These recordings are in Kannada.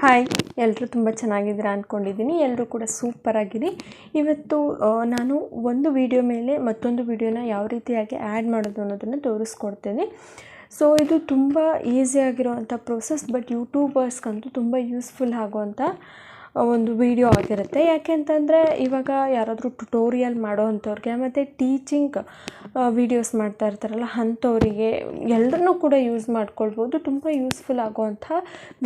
ಹಾಯ್, ಎಲ್ಲರೂ ತುಂಬ ಚೆನ್ನಾಗಿದ್ದೀರಾ ಅಂದ್ಕೊಂಡಿದ್ದೀನಿ. ಎಲ್ಲರೂ ಕೂಡ ಸೂಪರಾಗಿರಿ. ಇವತ್ತು ನಾನು ಒಂದು ವಿಡಿಯೋ ಮೇಲೆ ಮತ್ತೊಂದು ವಿಡಿಯೋನ ಯಾವ ರೀತಿಯಾಗಿ ಆ್ಯಡ್ ಮಾಡೋದು ಅನ್ನೋದನ್ನು ತೋರಿಸ್ಕೊಡ್ತೇನೆ. ಸೊ ಇದು ತುಂಬ ಈಸಿಯಾಗಿರೋವಂಥ ಪ್ರೋಸೆಸ್, ಬಟ್ ಯೂಟ್ಯೂಬರ್ಸ್ಗಂತೂ ತುಂಬ ಯೂಸ್ಫುಲ್ ಆಗುವಂಥ ಒಂದು ವಿಡಿಯೋ ಆಗಿರುತ್ತೆ. ಯಾಕೆ ಅಂತಂದರೆ ಇವಾಗ ಯಾರಾದರೂ ಟ್ಯುಟೋರಿಯಲ್ ಮಾಡೋ ಅಂಥವ್ರಿಗೆ ಮತ್ತು ಟೀಚಿಂಗ್ ವೀಡಿಯೋಸ್ ಮಾಡ್ತಾ ಇರ್ತಾರಲ್ಲ ಅಂಥವರಿಗೆ ಎಲ್ಲರನ್ನೂ ಕೂಡ ಯೂಸ್ ಮಾಡ್ಕೊಳ್ಬೋದು. ತುಂಬ ಯೂಸ್ಫುಲ್ ಆಗುವಂಥ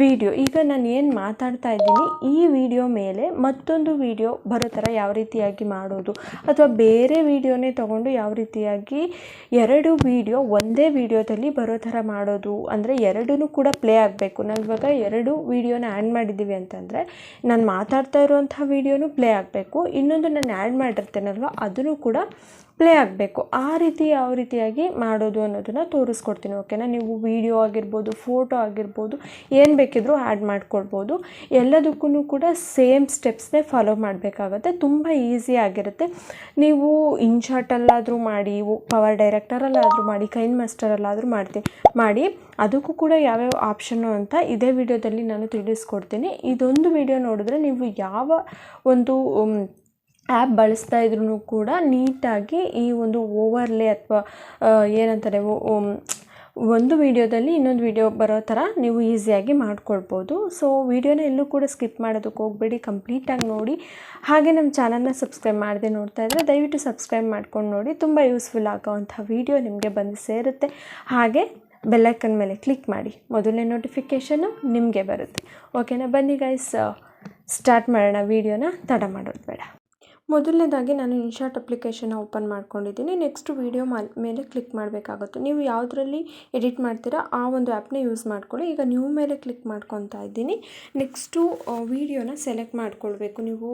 ವಿಡಿಯೋ. ಈಗ ನಾನು ಏನು ಮಾತಾಡ್ತಾ ಇದ್ದೀನಿ ಈ ವಿಡಿಯೋ ಮೇಲೆ ಮತ್ತೊಂದು ವಿಡಿಯೋ ಬರೋ ಥರ ಯಾವ ರೀತಿಯಾಗಿ ಮಾಡೋದು, ಅಥವಾ ಬೇರೆ ವಿಡಿಯೋನೇ ತೊಗೊಂಡು ಯಾವ ರೀತಿಯಾಗಿ ಎರಡು ವಿಡಿಯೋ ಒಂದೇ ವಿಡಿಯೋದಲ್ಲಿ ಬರೋ ಥರ ಮಾಡೋದು, ಅಂದರೆ ಎರಡೂ ಕೂಡ ಪ್ಲೇ ಆಗಬೇಕು. ನಾವು ಇವಾಗ ಎರಡು ವಿಡಿಯೋನ ಆ್ಯಡ್ ಮಾಡಿದ್ದೀವಿ ಅಂತಂದರೆ ನಾನು ಮಾತಾಡ್ತಾ ಇರುವಂಥ ವಿಡಿಯೋನೂ ಪ್ಲೇ ಆಗಬೇಕು, ಇನ್ನೊಂದು ನಾನು ಆ್ಯಡ್ ಮಾಡಿರ್ತೇನಲ್ವ ಅದನ್ನು ಕೂಡ ಪ್ಲೇ ಆಗಬೇಕು. ಆ ರೀತಿ ಯಾವ ರೀತಿಯಾಗಿ ಮಾಡೋದು ಅನ್ನೋದನ್ನು ತೋರಿಸ್ಕೊಡ್ತೀನಿ. ಓಕೆನಾ? ನೀವು ವಿಡಿಯೋ ಆಗಿರ್ಬೋದು, ಫೋಟೋ ಆಗಿರ್ಬೋದು, ಏನು ಬೇಕಿದ್ರೂ ಆ್ಯಡ್ ಮಾಡ್ಕೊಳ್ಬೋದು. ಎಲ್ಲದಕ್ಕೂ ಕೂಡ ಸೇಮ್ ಸ್ಟೆಪ್ಸ್ನೇ ಫಾಲೋ ಮಾಡಬೇಕಾಗತ್ತೆ. ತುಂಬ ಈಸಿ ಆಗಿರುತ್ತೆ. ನೀವು ಇನ್ಶಾಟಲ್ಲಾದರೂ ಮಾಡಿ, ಪವರ್ ಡೈರೆಕ್ಟರಲ್ಲಾದರೂ ಮಾಡಿ, ಕೈನ್ ಮಾಸ್ಟರಲ್ಲಾದರೂ ಮಾಡಿ ಅದಕ್ಕೂ ಕೂಡ ಯಾವ್ಯಾವ ಆಪ್ಷನ್ನು ಅಂತ ಇದೇ ವಿಡಿಯೋದಲ್ಲಿ ನಾನು ತಿಳಿಸ್ಕೊಡ್ತೀನಿ. ಇದೊಂದು ವಿಡಿಯೋ ನೋಡಿದ್ರೆ ನೀವು ಯಾವ ಒಂದು ಆ್ಯಪ್ ಬಳಸ್ತಾ ಇದ್ರೂ ಕೂಡ ನೀಟಾಗಿ ಈ ಒಂದು ಓವರ್ಲೇ ಅಥವಾ ಏನಂತಾರೆ ಒಂದು ವಿಡಿಯೋದಲ್ಲಿ ಇನ್ನೊಂದು ವಿಡಿಯೋ ಬರೋ ಥರ ನೀವು ಈಸಿಯಾಗಿ ಮಾಡ್ಕೊಳ್ಬೋದು. ಸೊ ವಿಡಿಯೋನ ಎಲ್ಲೂ ಕೂಡ ಸ್ಕಿಪ್ ಮಾಡೋದಕ್ಕೆ ಹೋಗಬೇಡಿ, ಕಂಪ್ಲೀಟಾಗಿ ನೋಡಿ. ಹಾಗೆ ನಮ್ಮ ಚಾನಲ್ನ ಸಬ್ಸ್ಕ್ರೈಬ್ ಮಾಡದೆ ನೋಡ್ತಾ ಇದ್ದರೆ ದಯವಿಟ್ಟು ಸಬ್ಸ್ಕ್ರೈಬ್ ಮಾಡ್ಕೊಂಡು ನೋಡಿ. ತುಂಬ ಯೂಸ್ಫುಲ್ ಆಗೋವಂಥ ವಿಡಿಯೋ ನಿಮಗೆ ಬಂದು ಸೇರುತ್ತೆ. ಹಾಗೆ ಬೆಲ್ಲೈಕನ್ ಮೇಲೆ ಕ್ಲಿಕ್ ಮಾಡಿ, ಮೊದಲನೇ ನೋಟಿಫಿಕೇಷನ್ನು ನಿಮಗೆ ಬರುತ್ತೆ. ಓಕೆನಾ? ಬನ್ನಿ ಗೈಸ್, ಸ್ಟಾರ್ಟ್ ಮಾಡೋಣ ವಿಡಿಯೋನ. ತಡ ಮಾಡೋದು ಬೇಡ. ಮೊದಲನೇದಾಗಿ ನಾನು ಇನ್ಶಾಟ್ ಅಪ್ಲಿಕೇಶನ್ನ ಓಪನ್ ಮಾಡ್ಕೊಂಡಿದ್ದೀನಿ. ನೆಕ್ಸ್ಟು ವಿಡಿಯೋ ಮೇಲೆ ಕ್ಲಿಕ್ ಮಾಡಬೇಕಾಗುತ್ತೆ. ನೀವು ಯಾವುದರಲ್ಲಿ ಎಡಿಟ್ ಮಾಡ್ತೀರಾ ಆ ಒಂದು ಆ್ಯಪ್ನ ಯೂಸ್ ಮಾಡ್ಕೊಳ್ಳಿ. ಈಗ ನ್ಯೂ ಮೇಲೆ ಕ್ಲಿಕ್ ಮಾಡ್ಕೊತಾ ಇದ್ದೀನಿ. ನೆಕ್ಸ್ಟು ವಿಡಿಯೋನ ಸೆಲೆಕ್ಟ್ ಮಾಡ್ಕೊಳ್ಬೇಕು. ನೀವು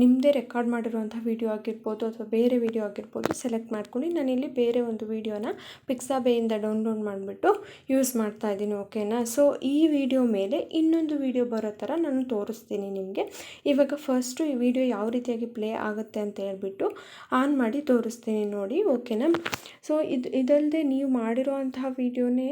ನಿಮ್ಮದೇ ರೆಕಾರ್ಡ್ ಮಾಡಿರುವಂಥ ವಿಡಿಯೋ ಆಗಿರ್ಬೋದು ಅಥವಾ ಬೇರೆ ವಿಡಿಯೋ ಆಗಿರ್ಬೋದು ಸೆಲೆಕ್ಟ್ ಮಾಡ್ಕೊಳ್ಳಿ. ನಾನಿಲ್ಲಿ ಬೇರೆ ಒಂದು ವಿಡಿಯೋನ ಪಿಕ್ಸಾಬೇಯಿಂದ ಡೌನ್ಲೋಡ್ ಮಾಡಿಬಿಟ್ಟು ಯೂಸ್ ಮಾಡ್ತಾ ಇದ್ದೀನಿ. ಓಕೆನಾ? ಸೊ ಈ ವಿಡಿಯೋ ಮೇಲೆ ಇನ್ನೊಂದು ವಿಡಿಯೋ ಬರೋ ಥರ ನಾನು ತೋರಿಸ್ತೀನಿ ನಿಮಗೆ. ಇವಾಗ ಫಸ್ಟು ಈ ವಿಡಿಯೋ ಯಾವ ರೀತಿಯಾಗಿ ಪ್ಲೇ ಆಗುತ್ತೆ ಅಂತ ಹೇಳ್ಬಿಟ್ಟು ಆನ್ ಮಾಡಿ ತೋರಿಸ್ತೀನಿ ನೋಡಿ. ಓಕೆನಾ? ಸೊ ಇದಲ್ಲದೆ ನೀವು ಮಾಡಿರೋವಂತಹ ವಿಡಿಯೋನೇ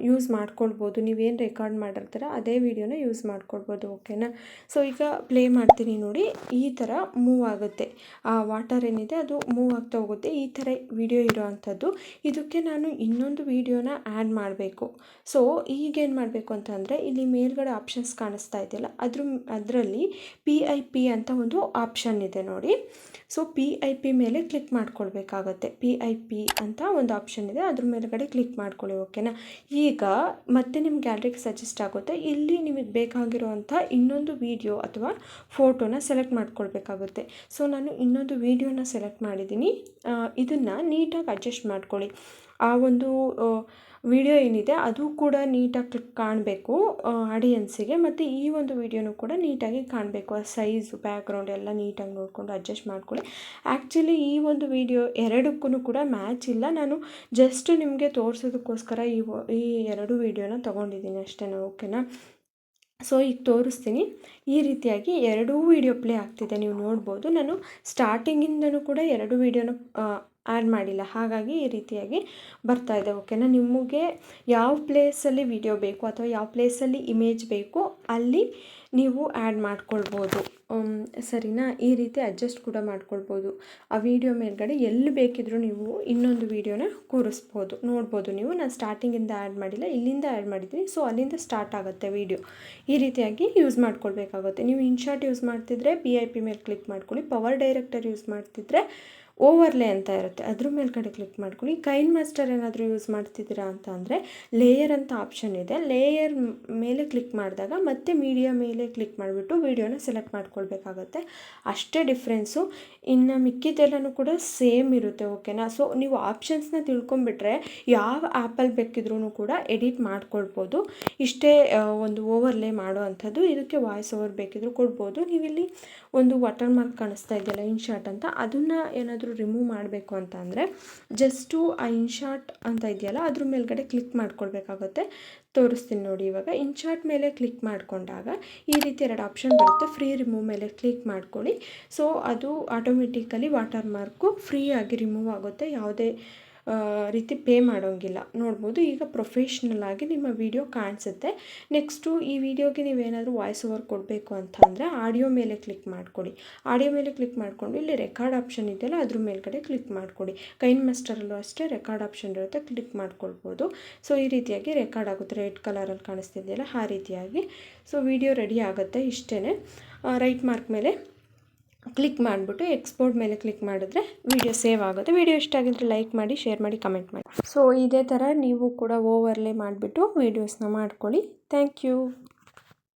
ಯೂಸ್ ಮಾಡ್ಕೊಳ್ಬೋದು. ನೀವೇನು ರೆಕಾರ್ಡ್ ಮಾಡಿರ್ತೀರ ಅದೇ ವಿಡಿಯೋನ ಯೂಸ್ ಮಾಡ್ಕೊಳ್ಬೋದು. ಓಕೆನಾ? ಸೊ ಈಗ ಪ್ಲೇ ಮಾಡ್ತೀನಿ ನೋಡಿ. ಈ ಥರ ಮೂವ್ ಆಗುತ್ತೆ, ಆ ವಾಟರ್ ಏನಿದೆ ಅದು ಮೂವ್ ಆಗ್ತಾ ಹೋಗುತ್ತೆ. ಈ ಥರ ವಿಡಿಯೋ ಇರೋ ಅಂಥದ್ದು. ಇದಕ್ಕೆ ನಾನು ಇನ್ನೊಂದು ವಿಡಿಯೋನ ಆ್ಯಡ್ ಮಾಡಬೇಕು. ಸೊ ಈಗೇನು ಮಾಡಬೇಕು ಅಂತಂದರೆ ಇಲ್ಲಿ ಮೇಲ್ಗಡೆ ಆಪ್ಷನ್ಸ್ ಕಾಣಿಸ್ತಾ ಇದೆಯಲ್ಲ ಅದರಲ್ಲಿ PIP ಅಂತ ಒಂದು ಆಪ್ಷನ್ ಇದೆ ನೋಡಿ. ಸೊ PIP ಮೇಲೆ ಕ್ಲಿಕ್ ಮಾಡ್ಕೊಳ್ಬೇಕಾಗತ್ತೆ. PIP ಅಂತ ಒಂದು ಆಪ್ಷನ್ ಇದೆ, ಅದ್ರ ಮೇಲ್ಗಡೆ ಕ್ಲಿಕ್ ಮಾಡ್ಕೊಳ್ಳಿ. ಓಕೆನಾ? ಈಗ ಮತ್ತೆ ನಿಮ್ಮ ಗ್ಯಾಲರಿಗೆ ಸಜೆಸ್ಟ್ ಆಗುತ್ತೆ. ಇಲ್ಲಿ ನಿಮಗೆ ಬೇಕಾಗಿರುವಂಥ ಇನ್ನೊಂದು ವಿಡಿಯೋ ಅಥವಾ ಫೋಟೋನ ಸೆಲೆಕ್ಟ್ ಮಾಡ್ಕೊಳ್ಬೇಕಾಗುತ್ತೆ. ಸೊ ನಾನು ಇನ್ನೊಂದು ವಿಡಿಯೋನ ಸೆಲೆಕ್ಟ್ ಮಾಡಿದ್ದೀನಿ. ಇದನ್ನು ನೀಟಾಗಿ ಅಡ್ಜಸ್ಟ್ ಮಾಡ್ಕೊಳ್ಳಿ. ಆ ಒಂದು ವಿಡಿಯೋ ಏನಿದೆ ಅದು ಕೂಡ ನೀಟಾಗಿ ಕಾಣಬೇಕು ಆಡಿಯನ್ಸಿಗೆ, ಮತ್ತು ಈ ಒಂದು ವಿಡಿಯೋನೂ ಕೂಡ ನೀಟಾಗಿ ಕಾಣಬೇಕು. ಆ ಸೈಜು ಬ್ಯಾಕ್ಗ್ರೌಂಡ್ ಎಲ್ಲ ನೀಟಾಗಿ ನೋಡಿಕೊಂಡು ಅಡ್ಜಸ್ಟ್ ಮಾಡ್ಕೊಳ್ಳಿ. ಆ್ಯಕ್ಚುಲಿ ಈ ಒಂದು ವಿಡಿಯೋ ಎರಡಕ್ಕೂ ಕೂಡ ಮ್ಯಾಚ್ ಇಲ್ಲ. ನಾನು ಜಸ್ಟ್ ನಿಮಗೆ ತೋರಿಸೋದಕ್ಕೋಸ್ಕರ ಈ ಎರಡು ವಿಡಿಯೋನ ತೊಗೊಂಡಿದ್ದೀನಿ ಅಷ್ಟೇ. ಓಕೆನಾ? ಸೊ ಈಗ ತೋರಿಸ್ತೀನಿ. ಈ ರೀತಿಯಾಗಿ ಎರಡೂ ವಿಡಿಯೋ ಪ್ಲೇ ಆಗ್ತಿದೆ, ನೀವು ನೋಡ್ಬೋದು. ನಾನು ಸ್ಟಾರ್ಟಿಂಗಿಂದನೂ ಕೂಡ ಎರಡು ವಿಡಿಯೋನ ಆ್ಯಡ್ ಮಾಡಿಲ್ಲ, ಹಾಗಾಗಿ ಈ ರೀತಿಯಾಗಿ ಬರ್ತಾ ಇದೆ. ಓಕೆನಾ? ನಿಮಗೆ ಯಾವ ಪ್ಲೇಸಲ್ಲಿ ವಿಡಿಯೋ ಬೇಕು ಅಥವಾ ಯಾವ ಪ್ಲೇಸಲ್ಲಿ ಇಮೇಜ್ ಬೇಕು ಅಲ್ಲಿ ನೀವು ಆ್ಯಡ್ ಮಾಡ್ಕೊಳ್ಬೋದು. ಸರಿನಾ? ಈ ರೀತಿ ಅಡ್ಜಸ್ಟ್ ಕೂಡ ಮಾಡ್ಕೊಳ್ಬೋದು. ಆ ವಿಡಿಯೋ ಮೇಲ್ಗಡೆ ಎಲ್ಲಿ ಬೇಕಿದ್ರೂ ನೀವು ಇನ್ನೊಂದು ವಿಡಿಯೋನ ಕೂರಿಸ್ಬೋದು, ನೋಡ್ಬೋದು ನೀವು. ನಾನು ಸ್ಟಾರ್ಟಿಂಗಿಂದ ಆ್ಯಡ್ ಮಾಡಿಲ್ಲ, ಇಲ್ಲಿಂದ ಆ್ಯಡ್ ಮಾಡಿದ್ದೀನಿ. ಸೊ ಅಲ್ಲಿಂದ ಸ್ಟಾರ್ಟ್ ಆಗುತ್ತೆ ವಿಡಿಯೋ. ಈ ರೀತಿಯಾಗಿ ಯೂಸ್ ಮಾಡ್ಕೊಳ್ಬೇಕಾಗುತ್ತೆ. ನೀವು ಇನ್ಶಾಟ್ ಯೂಸ್ ಮಾಡ್ತಿದ್ರೆ PIP ಮೇಲೆ ಕ್ಲಿಕ್ ಮಾಡ್ಕೊಳ್ಳಿ. ಪವರ್ ಡೈರೆಕ್ಟರ್ ಯೂಸ್ ಮಾಡ್ತಿದ್ರೆ ಓವರ್ಲೇ ಅಂತ ಇರುತ್ತೆ, ಅದ್ರ ಮೇಲ್ಗಡೆ ಕ್ಲಿಕ್ ಮಾಡ್ಕೊಳ್ಳಿ. ಕೈನ್ ಮಾಸ್ಟರ್ ಏನಾದರೂ ಯೂಸ್ ಮಾಡ್ತಿದ್ದೀರಾ ಅಂತ ಅಂದರೆ ಲೇಯರ್ ಅಂತ ಆಪ್ಷನ್ ಇದೆ. ಲೇಯರ್ ಮೇಲೆ ಕ್ಲಿಕ್ ಮಾಡಿದಾಗ ಮತ್ತೆ ಮೀಡಿಯಾ ಮೇಲೆ ಕ್ಲಿಕ್ ಮಾಡಿಬಿಟ್ಟು ವಿಡಿಯೋನ ಸೆಲೆಕ್ಟ್ ಮಾಡ್ಕೊಳ್ಬೇಕಾಗತ್ತೆ. ಅಷ್ಟೇ ಡಿಫ್ರೆನ್ಸು. ಇನ್ನು ಮಿಕ್ಕಿದ್ದೆಲ್ಲನೂ ಕೂಡ ಸೇಮ್ ಇರುತ್ತೆ. ಓಕೆನಾ? ಸೊ ನೀವು ಆಪ್ಷನ್ಸ್ನ ತಿಳ್ಕೊಂಬಿಟ್ರೆ ಯಾವ ಆ್ಯಪಲ್ಲಿ ಬೇಕಿದ್ರೂ ಕೂಡ ಎಡಿಟ್ ಮಾಡ್ಕೊಳ್ಬೋದು. ಇಷ್ಟೇ ಒಂದು ಓವರ್ಲೇ ಮಾಡೋ ಅಂಥದ್ದು. ಇದಕ್ಕೆ ವಾಯ್ಸ್ ಓವರ್ ಬೇಕಿದ್ರೂ ಕೊಡ್ಬೋದು. ನೀವಿಲ್ಲಿ ಒಂದು ವಾಟರ್ ಮಾರ್ಕ್ ಕಾಣಿಸ್ತಾ ಇದೆಯಲ್ಲ ಇನ್ಶಾಟ್ ಅಂತ, ಅದನ್ನು ಏನಾದರೂ ರಿಮೂವ್ ಮಾಡಬೇಕು ಅಂತ ಅಂದರೆ ಜಸ್ಟು ಆ ಇನ್ಶಾಟ್ ಅಂತ ಇದೆಯಲ್ಲ ಅದ್ರ ಮೇಲ್ಗಡೆ ಕ್ಲಿಕ್ ಮಾಡ್ಕೊಳ್ಬೇಕಾಗುತ್ತೆ. ತೋರಿಸ್ತೀನಿ ನೋಡಿ. ಇವಾಗ ಇನ್ಶಾಟ್ ಮೇಲೆ ಕ್ಲಿಕ್ ಮಾಡಿಕೊಂಡಾಗ ಈ ರೀತಿ ಎರಡು ಆಪ್ಷನ್ ಬರುತ್ತೆ. ಫ್ರೀ ರಿಮೂವ್ ಮೇಲೆ ಕ್ಲಿಕ್ ಮಾಡ್ಕೊಳ್ಳಿ. ಸೊ ಅದು ಆಟೋಮೆಟಿಕಲಿ ವಾಟರ್ ಮಾರ್ಕು ಫ್ರೀಯಾಗಿ ರಿಮೂವ್ ಆಗುತ್ತೆ. ಯಾವುದೇ ರೀತಿ ಪೇ ಮಾಡೋಂಗಿಲ್ಲ. ನೋಡ್ಬೋದು ಈಗ ಪ್ರೊಫೆಷ್ನಲ್ ಆಗಿ ನಿಮ್ಮ ವಿಡಿಯೋ ಕಾಣಿಸುತ್ತೆ. ನೆಕ್ಸ್ಟು ಈ ವಿಡಿಯೋಗೆ ನೀವೇನಾದರೂ ವಾಯ್ಸ್ ಓವರ್ ಕೊಡಬೇಕು ಅಂತ ಅಂದರೆ ಆಡಿಯೋ ಮೇಲೆ ಕ್ಲಿಕ್ ಮಾಡಿಕೊಡಿ. ಆಡಿಯೋ ಮೇಲೆ ಕ್ಲಿಕ್ ಮಾಡಿಕೊಂಡು ಇಲ್ಲಿ ರೆಕಾರ್ಡ್ ಆಪ್ಷನ್ ಇದೆಯಲ್ಲ ಅದ್ರ ಮೇಲ್ಗಡೆ ಕ್ಲಿಕ್ ಮಾಡಿಕೊಡಿ. ಕೈನ್ ಮಾಸ್ಟರಲ್ಲೂ ಅಷ್ಟೇ ರೆಕಾರ್ಡ್ ಆಪ್ಷನ್ ಇರುತ್ತೆ, ಕ್ಲಿಕ್ ಮಾಡ್ಕೊಳ್ಬೋದು. ಸೊ ಈ ರೀತಿಯಾಗಿ ರೆಕಾರ್ಡ್ ಆಗುತ್ತೆ, ರೆಡ್ ಕಲರಲ್ಲಿ ಕಾಣಿಸ್ತಿದೆಯಲ್ಲ ಆ ರೀತಿಯಾಗಿ. ಸೊ ವಿಡಿಯೋ ರೆಡಿ ಆಗುತ್ತೆ. ಇಷ್ಟೇ, ರೈಟ್ ಮಾರ್ಕ್ ಮೇಲೆ ಕ್ಲಿಕ್ ಮಾಡಿಬಿಟ್ಟು ಎಕ್ಸ್ಪೋರ್ಟ್ ಮೇಲೆ ಕ್ಲಿಕ್ ಮಾಡಿದ್ರೆ ವಿಡಿಯೋ ಸೇವ್ ಆಗುತ್ತೆ. ವಿಡಿಯೋ ಇಷ್ಟ ಆಗಿದ್ರೆ ಲೈಕ್ ಮಾಡಿ, ಶೇರ್ ಮಾಡಿ, ಕಮೆಂಟ್ ಮಾಡಿ. ಸೊ ಇದೇ ಥರ ನೀವು ಕೂಡ ಓವರ್ಲೇ ಮಾಡಿಬಿಟ್ಟು ವೀಡಿಯೋಸ್ನ ಮಾಡ್ಕೊಳ್ಳಿ. Thank you.